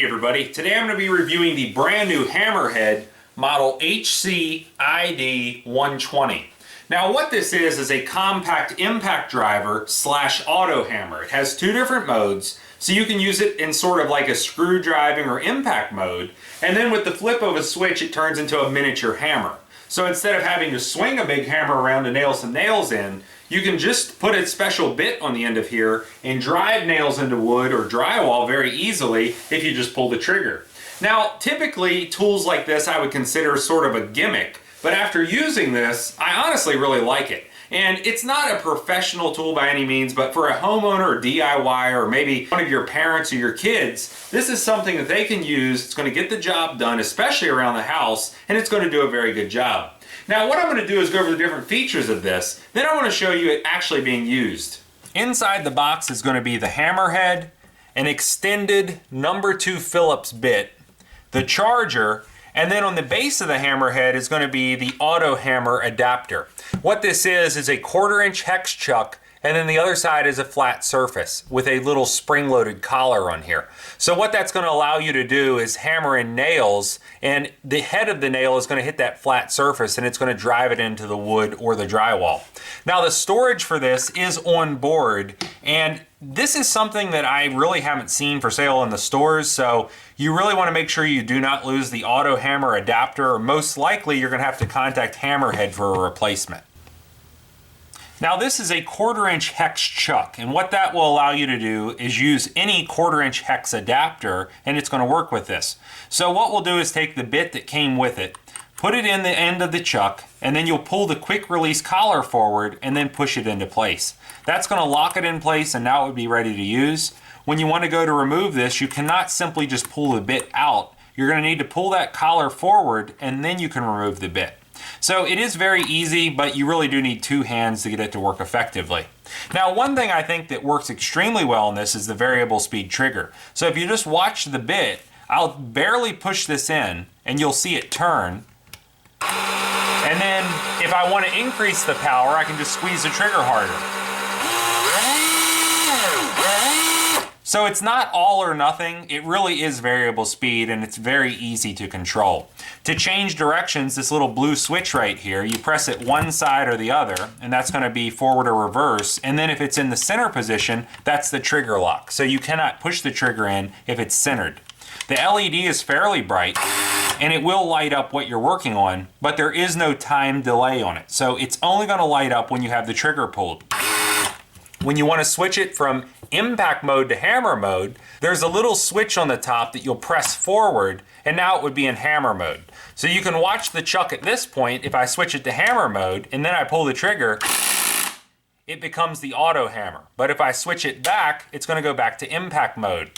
everybody, today I'm going to be reviewing the brand new Hammerhead model HCID120. Now what this is a compact impact driver slash auto hammer. It has two different modes, so you can use it in sort of like a screw driving or impact mode, and then with the flip of a switch it turns into a miniature hammer. So instead of having to swing a big hammer around to nail some nails in, you can just put a special bit on the end of here and drive nails into wood or drywall very easily if you just pull the trigger. Now, typically tools like this I would consider sort of a gimmick, but after using this, I honestly really like it. And it's not a professional tool by any means, but for a homeowner or DIY or maybe one of your parents or your kids, this is something that they can use. It's going to get the job done, especially around the house, and it's going to do a very good job. Now what I'm going to do is go over the different features of this, then I want to show you it actually being used. Inside the box is going to be the Hammerhead, an extended number 2 Phillips bit, the charger, and then on the base of the Hammerhead is going to be the auto hammer adapter. What this is a 1/4 inch hex chuck, and then the other side is a flat surface with a little spring-loaded collar on here. So what that's going to allow you to do is hammer in nails, and the head of the nail is going to hit that flat surface and it's going to drive it into the wood or the drywall. Now the storage for this is on board, and this is something that I really haven't seen for sale in the stores, so you really want to make sure you do not lose the auto hammer adapter, or most likely you're going to have to contact Hammerhead for a replacement. Now this is a 1/4 inch hex chuck, and what that will allow you to do is use any 1/4 inch hex adapter, and it's going to work with this. So what we'll do is take the bit that came with it, put it in the end of the chuck, and then you'll pull the quick release collar forward and then push it into place. That's going to lock it in place, and now it would be ready to use. When you want to go to remove this, you cannot simply just pull the bit out. You're going to need to pull that collar forward, and then you can remove the bit. So it is very easy, but you really do need 2 hands to get it to work effectively. Now one thing I think that works extremely well in this is the variable speed trigger. So if you just watch the bit, I'll barely push this in and you'll see it turn. And then if I want to increase the power, I can just squeeze the trigger harder. So it's not all or nothing, it really is variable speed, and it's very easy to control. To change directions, this little blue switch right here, you press it one side or the other, and that's going to be forward or reverse, and then if it's in the center position, that's the trigger lock. So you cannot push the trigger in if it's centered. The LED is fairly bright, and it will light up what you're working on, but there is no time delay on it. So it's only going to light up when you have the trigger pulled. When you want to switch it from impact mode to hammer mode, there's a little switch on the top that you'll press forward, and now it would be in hammer mode. So you can watch the chuck at this point. If I switch it to hammer mode and then I pull the trigger, it becomes the auto hammer. But if I switch it back, it's going to go back to impact mode,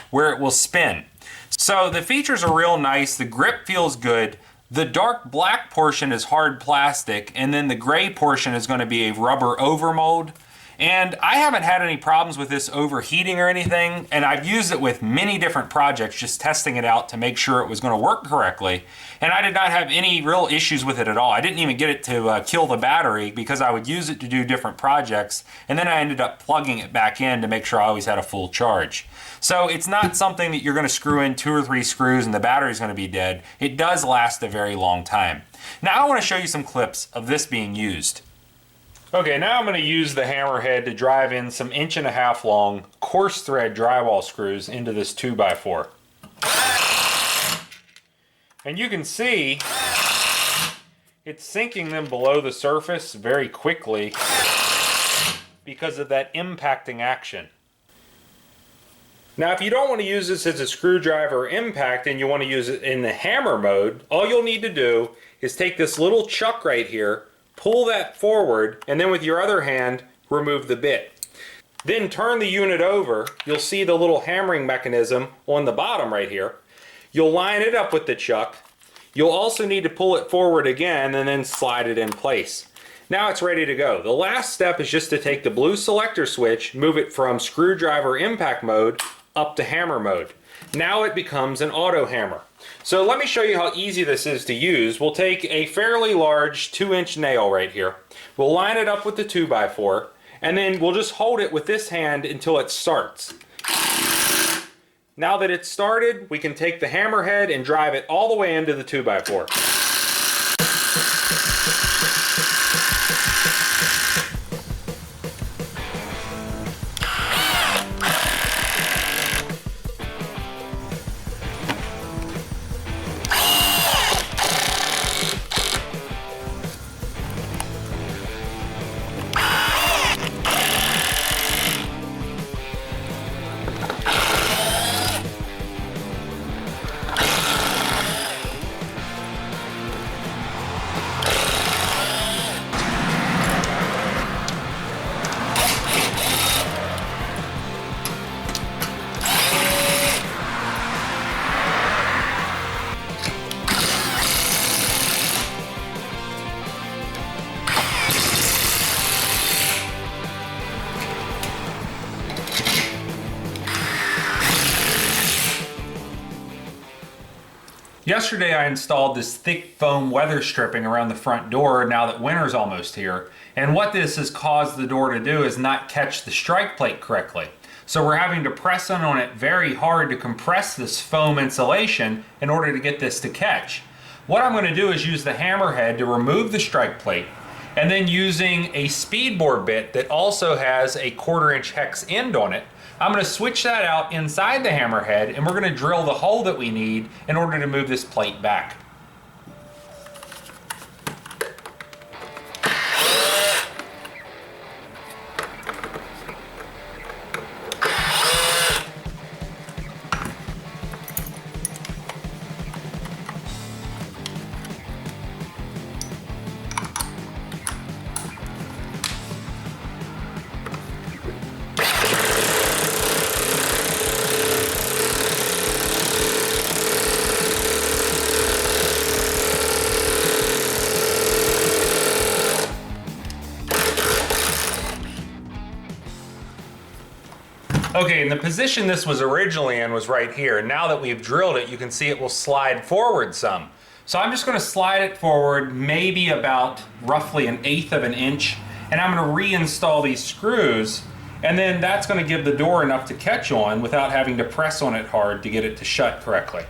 where it will spin. So the features are real nice. The grip feels good. The dark black portion is hard plastic, and then the gray portion is going to be a rubber overmold. And I haven't had any problems with this overheating or anything, and I've used it with many different projects, just testing it out to make sure it was going to work correctly. And I did not have any real issues with it at all. I didn't even get it to kill the battery, because I would use it to do different projects, and then I ended up plugging it back in to make sure I always had a full charge. So it's not something that you're going to screw in 2 or 3 screws and the battery's going to be dead. It does last a very long time. Now I want to show you some clips of this being used. Okay, now I'm going to use the Hammerhead to drive in some 1.5 inch long coarse thread drywall screws into this 2x4. And you can see it's sinking them below the surface very quickly because of that impacting action. Now if you don't want to use this as a screwdriver or impact and you want to use it in the hammer mode, all you'll need to do is take this little chuck right here, pull that forward, and then with your other hand, remove the bit. Then turn the unit over. You'll see the little hammering mechanism on the bottom right here. You'll line it up with the chuck. You'll also need to pull it forward again and then slide it in place. Now it's ready to go. The last step is just to take the blue selector switch, move it from screwdriver impact mode up to hammer mode. Now it becomes an auto hammer. So let me show you how easy this is to use. We'll take a fairly large 2-inch nail right here. We'll line it up with the 2x4, and then we'll just hold it with this hand until it starts. Now that it's started, we can take the hammerhead and drive it all the way into the 2x4. Yesterday I installed this thick foam weather stripping around the front door now that winter's almost here, and what this has caused the door to do is not catch the strike plate correctly. So we're having to press on it very hard to compress this foam insulation in order to get this to catch. What I'm going to do is use the hammerhead to remove the strike plate, and then using a speed bore bit that also has a 1/4 inch hex end on it, I'm going to switch that out inside the hammerhead, and we're going to drill the hole that we need in order to move this plate back. Okay, and the position this was originally in was right here. Now that we've drilled it, you can see it will slide forward some. So I'm just going to slide it forward maybe about roughly 1/8 of an inch, and I'm going to reinstall these screws, and then that's going to give the door enough to catch on without having to press on it hard to get it to shut correctly.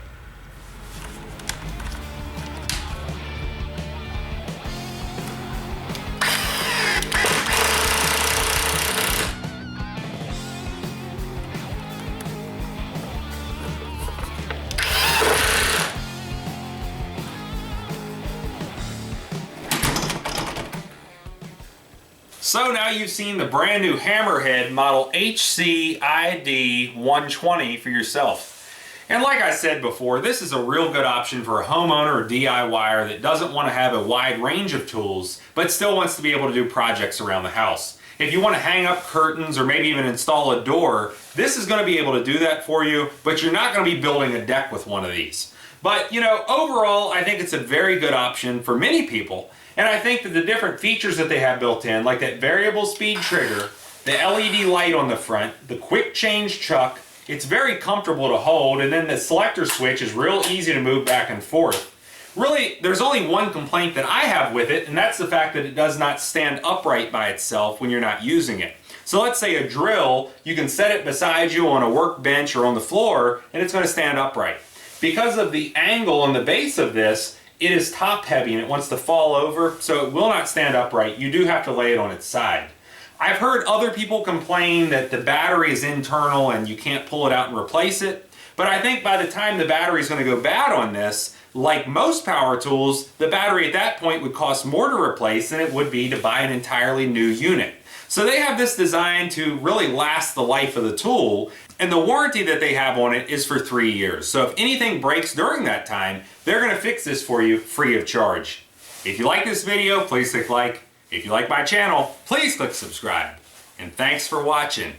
So now you've seen the brand new Hammerhead model HCID120 for yourself. And like I said before, this is a real good option for a homeowner or DIYer that doesn't want to have a wide range of tools, but still wants to be able to do projects around the house. If you want to hang up curtains or maybe even install a door, this is going to be able to do that for you, but you're not going to be building a deck with one of these. But, you know, overall, I think it's a very good option for many people. And I think that the different features that they have built in, like that variable speed trigger, the LED light on the front, the quick change chuck, it's very comfortable to hold, and then the selector switch is real easy to move back and forth. Really, there's only one complaint that I have with it, and that's the fact that it does not stand upright by itself when you're not using it. So let's say a drill, you can set it beside you on a workbench or on the floor, and it's going to stand upright. Because of the angle on the base of this, it is top heavy and it wants to fall over, so it will not stand upright. You do have to lay it on its side. I've heard other people complain that the battery is internal and you can't pull it out and replace it, but I think by the time the battery is going to go bad on this, like most power tools, the battery at that point would cost more to replace than it would be to buy an entirely new unit. So they have this designed to really last the life of the tool, and the warranty that they have on it is for 3 years. So if anything breaks during that time, they're going to fix this for you free of charge. If you like this video, please click like. If you like my channel, please click subscribe. And thanks for watching.